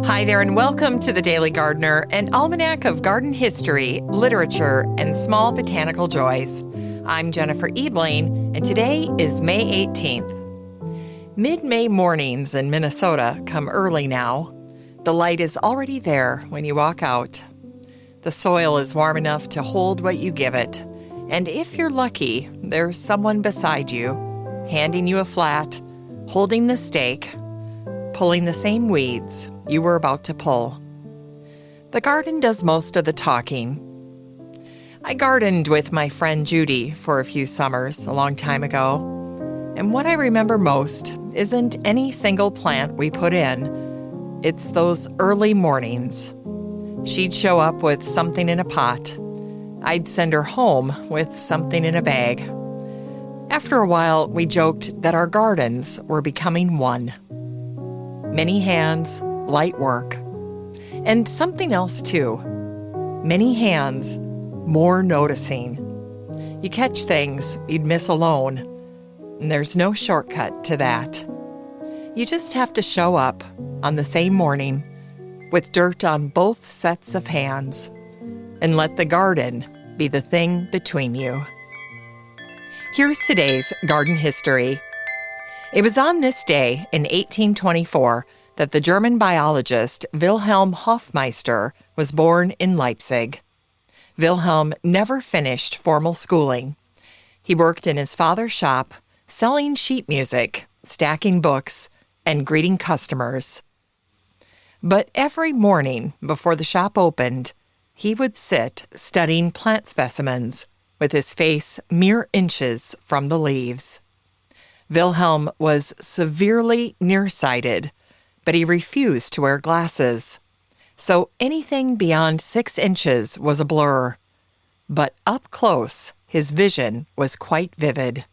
Hi there, and welcome to The Daily Gardener, an almanac of garden history, literature, and small botanical joys. I'm Jennifer Eglin, and today is May 18th. Mid-May mornings in Minnesota come early now. The light is already there when you walk out. The soil is warm enough to hold what you give it, and if you're lucky, there's someone beside you, handing you a flat, holding the stake, pulling the same weeds you were about to pull. The garden does most of the talking. I gardened with my friend Judy for a few summers a long time ago, and what I remember most isn't any single plant we put in. It's those early mornings. She'd show up with something in a pot. I'd send her home with something in a bag. After a while, we joked that our gardens were becoming one. Many hands, light work. And something else, too. Many hands, more noticing. You catch things you'd miss alone, and there's no shortcut to that. You just have to show up on the same morning with dirt on both sets of hands and let the garden be the thing between you. Here's today's garden history. It was on this day in 1824 that the German biologist Wilhelm Hofmeister was born in Leipzig. Wilhelm never finished formal schooling. He worked in his father's shop, selling sheet music, stacking books, and greeting customers. But every morning before the shop opened, he would sit studying plant specimens with his face mere inches from the leaves. Wilhelm was severely nearsighted, but he refused to wear glasses. So anything beyond 6 inches was a blur. But up close, his vision was quite vivid.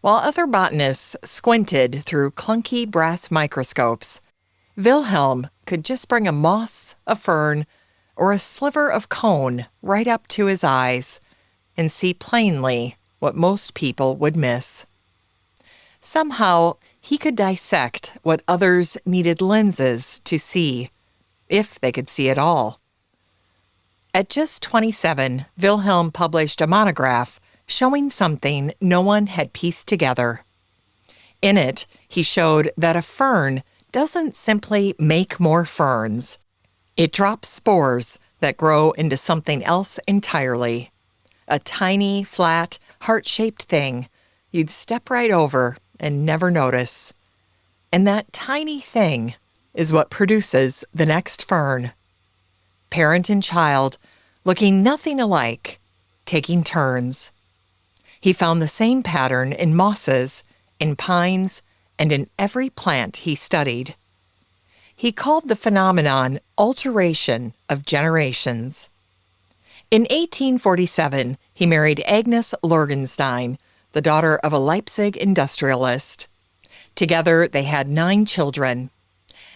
While other botanists squinted through clunky brass microscopes, Wilhelm could just bring a moss, a fern, or a sliver of cone right up to his eyes and see plainly what most people would miss. Somehow, he could dissect what others needed lenses to see, if they could see at all. At just 27, Wilhelm published a monograph showing something no one had pieced together. In it, he showed that a fern doesn't simply make more ferns. It drops spores that grow into something else entirely. A tiny, flat, heart-shaped thing you'd step right over and never notice. And that tiny thing is what produces the next fern. Parent and child, looking nothing alike, taking turns. He found the same pattern in mosses, in pines, and in every plant he studied. He called the phenomenon alteration of generations. In 1847, he married Agnes Lorgenstein, the daughter of a Leipzig industrialist. Together, they had 9 children.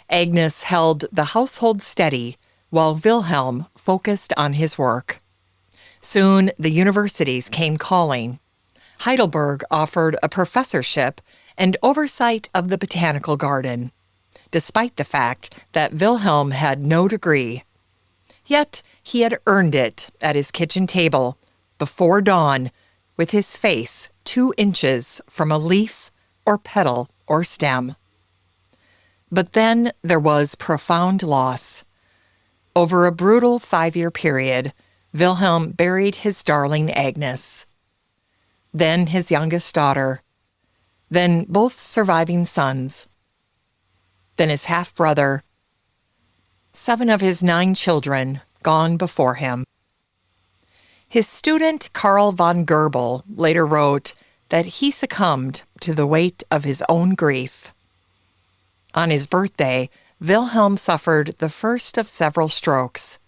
Agnes held the household steady, while Wilhelm focused on his work. Soon, the universities came calling. Heidelberg offered a professorship and oversight of the botanical garden, despite the fact that Wilhelm had no degree. Yet, he had earned it at his kitchen table, before dawn, with his face 2 inches from a leaf or petal or stem. But then there was profound loss. Over a brutal 5-year period, Wilhelm buried his darling Agnes, then his youngest daughter, then both surviving sons, then his half-brother, 7 of his 9 children gone before him. His student Karl von Goebel later wrote that he succumbed to the weight of his own grief. On his birthday, Wilhelm suffered the first of several strokes.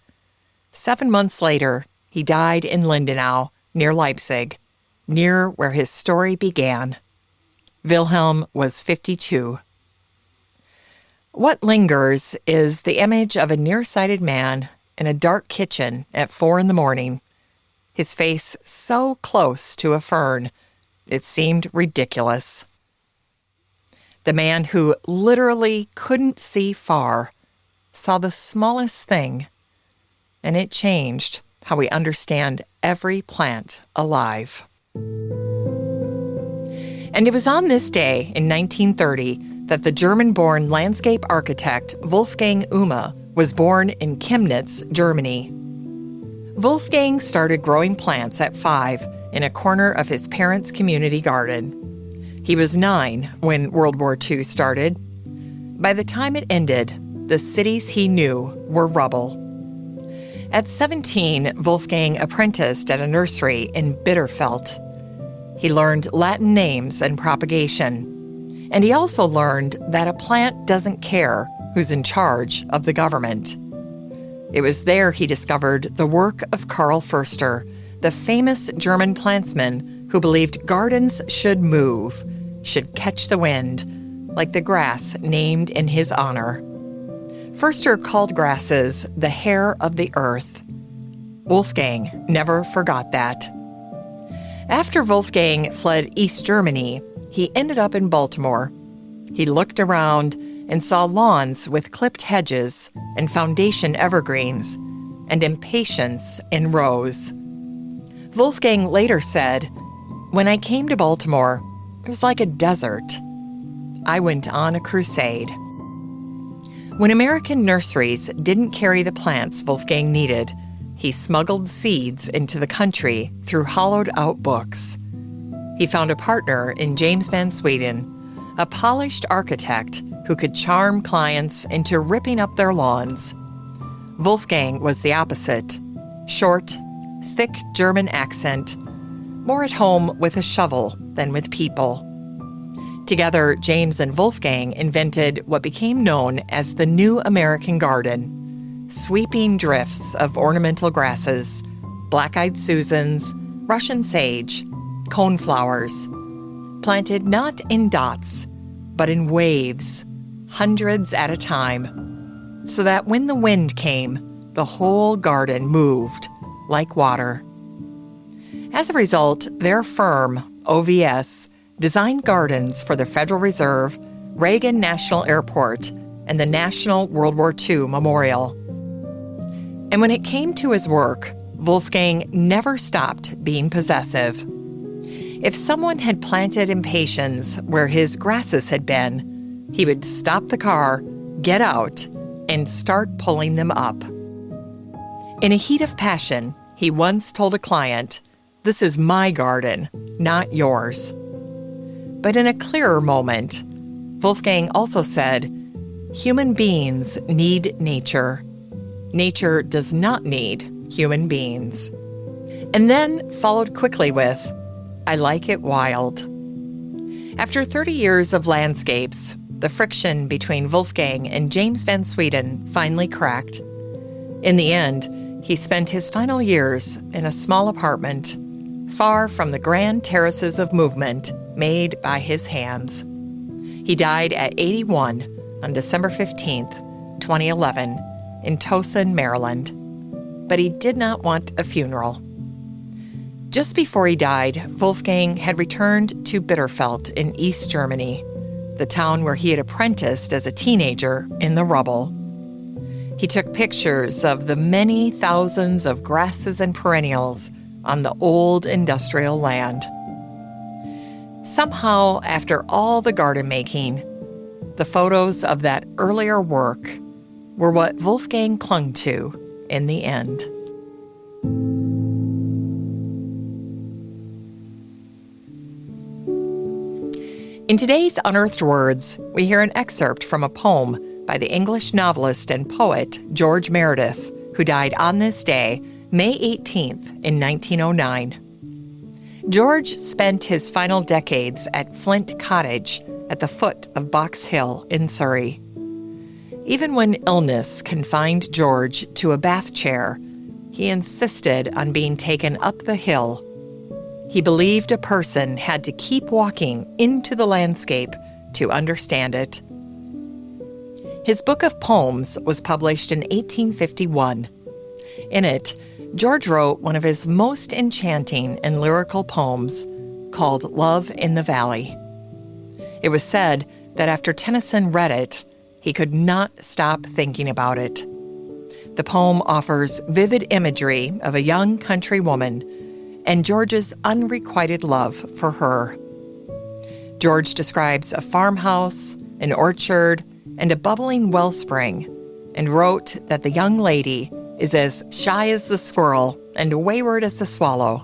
7 months later, he died in Lindenau, near Leipzig, near where his story began. Wilhelm was 52. What lingers is the image of a nearsighted man in a dark kitchen at 4 a.m, his face so close to a fern, it seemed ridiculous. The man who literally couldn't see far saw the smallest thing, and it changed how we understand every plant alive. And it was on this day in 1930 that the German-born landscape architect Wolfgang Oehme was born in Chemnitz, Germany. Wolfgang started growing plants at 5 in a corner of his parents' community garden. He was 9 when World War II started. By the time it ended, the cities he knew were rubble. At 17, Wolfgang apprenticed at a nursery in Bitterfeld. He learned Latin names and propagation. And he also learned that a plant doesn't care who's in charge of the government. It was there he discovered the work of Karl Förster, the famous German plantsman who believed gardens should move, should catch the wind, like the grass named in his honor. Förster called grasses the hair of the earth. Wolfgang never forgot that. After Wolfgang fled East Germany, he ended up in Baltimore. He looked around and saw lawns with clipped hedges and foundation evergreens and impatience in rows. Wolfgang later said, "When I came to Baltimore, it was like a desert. I went on a crusade." When American nurseries didn't carry the plants Wolfgang needed, he smuggled seeds into the country through hollowed-out books. He found a partner in James Van Sweden, a polished architect who could charm clients into ripping up their lawns. Wolfgang was the opposite. Short, thick German accent, more at home with a shovel than with people. Together, James and Wolfgang invented what became known as the New American Garden. Sweeping drifts of ornamental grasses, black-eyed Susans, Russian sage, coneflowers, planted not in dots, but in waves, hundreds at a time, so that when the wind came, the whole garden moved like water. As a result, their firm, OVS, designed gardens for the Federal Reserve, Reagan National Airport, and the National World War II Memorial. And when it came to his work, Wolfgang never stopped being possessive. If someone had planted impatiens where his grasses had been, he would stop the car, get out, and start pulling them up. In a heat of passion, he once told a client, "This is my garden, not yours." But in a clearer moment, Wolfgang also said, "Human beings need nature. Nature does not need human beings." And then followed quickly with, "I like it wild." After 30 years of landscapes, the friction between Wolfgang and James Van Sweden finally cracked. In the end, he spent his final years in a small apartment, far from the grand terraces of movement made by his hands. He died at 81 on December 15th, 2011, in Towson, Maryland. But he did not want a funeral. Just before he died, Wolfgang had returned to Bitterfeld in East Germany, the town where he had apprenticed as a teenager in the rubble. He took pictures of the many thousands of grasses and perennials on the old industrial land. Somehow, after all the garden making, the photos of that earlier work were what Wolfgang clung to in the end. In today's Unearthed Words, we hear an excerpt from a poem by the English novelist and poet George Meredith, who died on this day, May 18th, in 1909. George spent his final decades at Flint Cottage at the foot of Box Hill in Surrey. Even when illness confined George to a bath chair, he insisted on being taken up the hill. He believed a person had to keep walking into the landscape to understand it. His book of poems was published in 1851. In it, George wrote one of his most enchanting and lyrical poems called Love in the Valley. It was said that after Tennyson read it, He could not stop thinking about it. The poem offers vivid imagery of a young country woman and George's unrequited love for her. George describes a farmhouse, an orchard, and a bubbling wellspring, and wrote that the young lady is as shy as the squirrel and wayward as the swallow,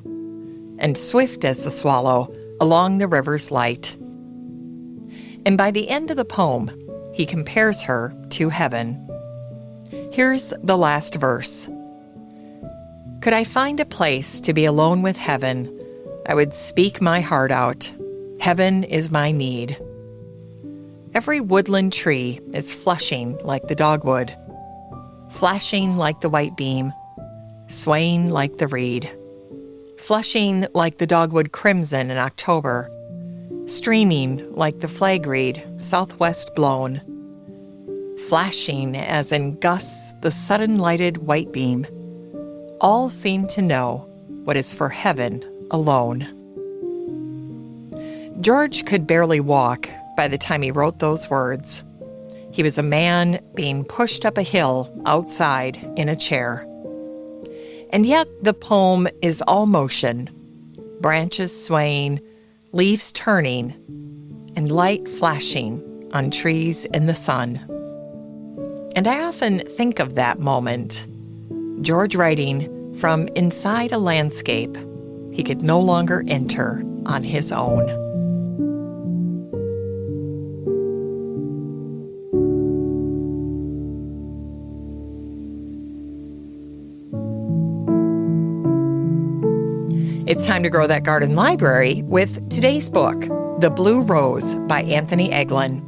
and swift as the swallow along the river's light. And by the end of the poem, he compares her to heaven. Here's the last verse. Could I find a place to be alone with heaven, I would speak my heart out. Heaven is my need. Every woodland tree is flushing like the dogwood, flashing like the white beam, swaying like the reed, flushing like the dogwood crimson in October, streaming like the flagreed southwest blown, flashing as in gusts the sudden lighted white beam. All seem to know what is for heaven alone. George could barely walk by the time he wrote those words. He was a man being pushed up a hill outside in a chair. And yet the poem is all motion, branches swaying, leaves turning, and light flashing on trees in the sun. And I often think of that moment, George writing from inside a landscape he could no longer enter on his own. It's time to grow that garden library with today's book, The Blue Rose by Anthony Eglin.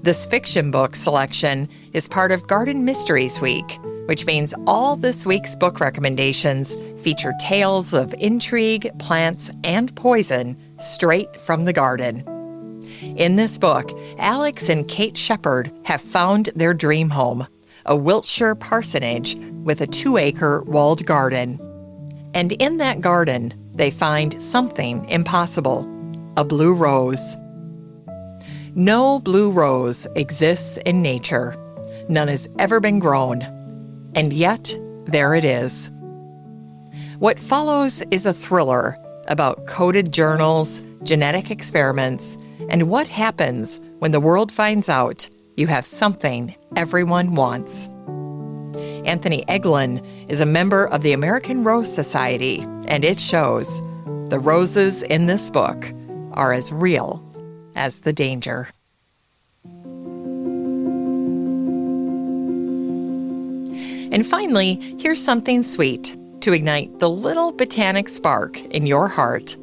This fiction book selection is part of Garden Mysteries Week, which means all this week's book recommendations feature tales of intrigue, plants, and poison straight from the garden. In this book, Alex and Kate Shepard have found their dream home, a Wiltshire parsonage with a 2-acre walled garden. And in that garden, they find something impossible, a blue rose. No blue rose exists in nature. None has ever been grown. And yet, there it is. What follows is a thriller about coded journals, genetic experiments, and what happens when the world finds out you have something everyone wants. Anthony Eglin is a member of the American Rose Society, and it shows the roses in this book are as real as the danger. And finally, here's something sweet to ignite the little botanic spark in your heart.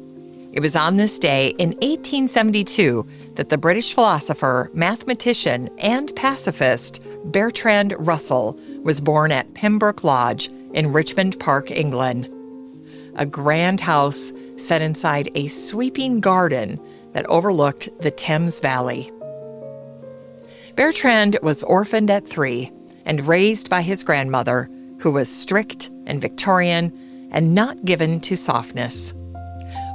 It was on this day in 1872 that the British philosopher, mathematician, and pacifist Bertrand Russell was born at Pembroke Lodge in Richmond Park, England. A grand house set inside a sweeping garden that overlooked the Thames Valley. Bertrand was orphaned at 3 and raised by his grandmother, who was strict and Victorian and not given to softness.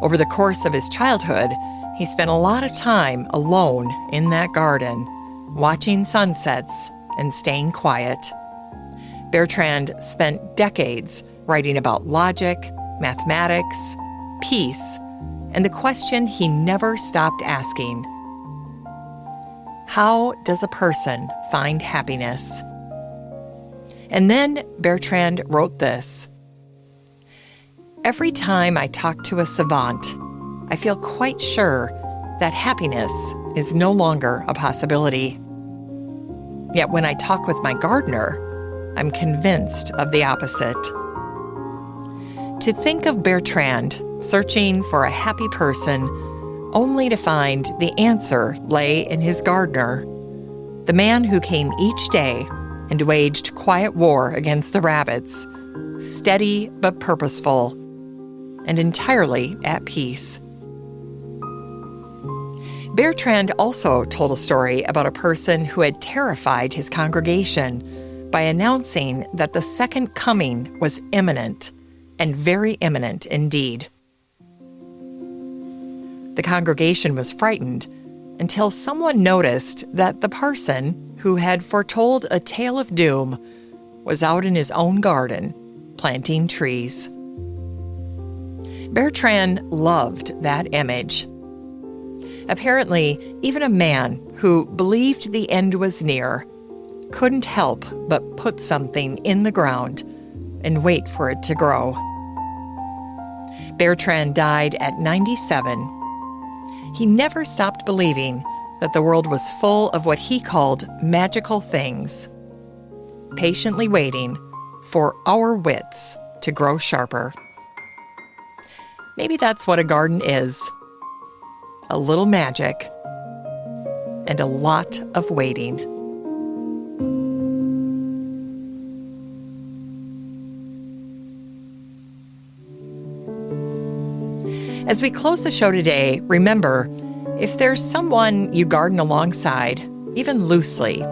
Over the course of his childhood, he spent a lot of time alone in that garden, watching sunsets and staying quiet. Bertrand spent decades writing about logic, mathematics, peace, and the question he never stopped asking: how does a person find happiness? And then Bertrand wrote this: every time I talk to a savant, I feel quite sure that happiness is no longer a possibility. Yet when I talk with my gardener, I'm convinced of the opposite. To think of Bertrand searching for a happy person only to find the answer lay in his gardener, the man who came each day and waged quiet war against the rabbits, steady but purposeful, and entirely at peace. Bertrand also told a story about a person who had terrified his congregation by announcing that the second coming was imminent, and very imminent indeed. The congregation was frightened, until someone noticed that the parson who had foretold a tale of doom was out in his own garden, planting trees. Bertrand loved that image. Apparently, even a man who believed the end was near couldn't help but put something in the ground and wait for it to grow. Bertrand died at 97. He never stopped believing that the world was full of what he called magical things, patiently waiting for our wits to grow sharper. Maybe that's what a garden is. A little magic and a lot of waiting. As we close the show today, remember, if there's someone you garden alongside, even loosely,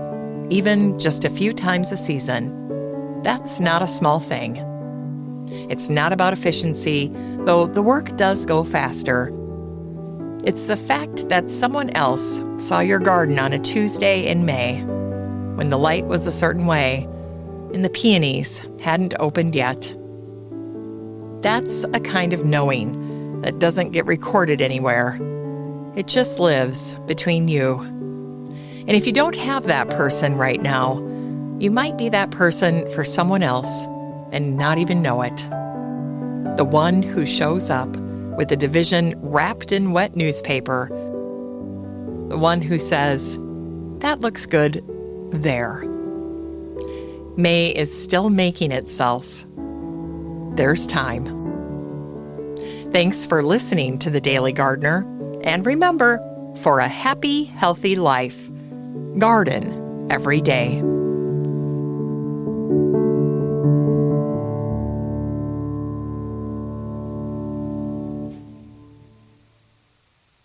even just a few times a season, that's not a small thing. It's not about efficiency, though the work does go faster. It's the fact that someone else saw your garden on a Tuesday in May, when the light was a certain way and the peonies hadn't opened yet. That's a kind of knowing that doesn't get recorded anywhere. It just lives between you. And if you don't have that person right now, you might be that person for someone else and not even know it. The one who shows up with the division wrapped in wet newspaper. The one who says, "That looks good there." May is still making itself. There's time. Thanks for listening to The Daily Gardener. And remember, for a happy, healthy life, garden every day.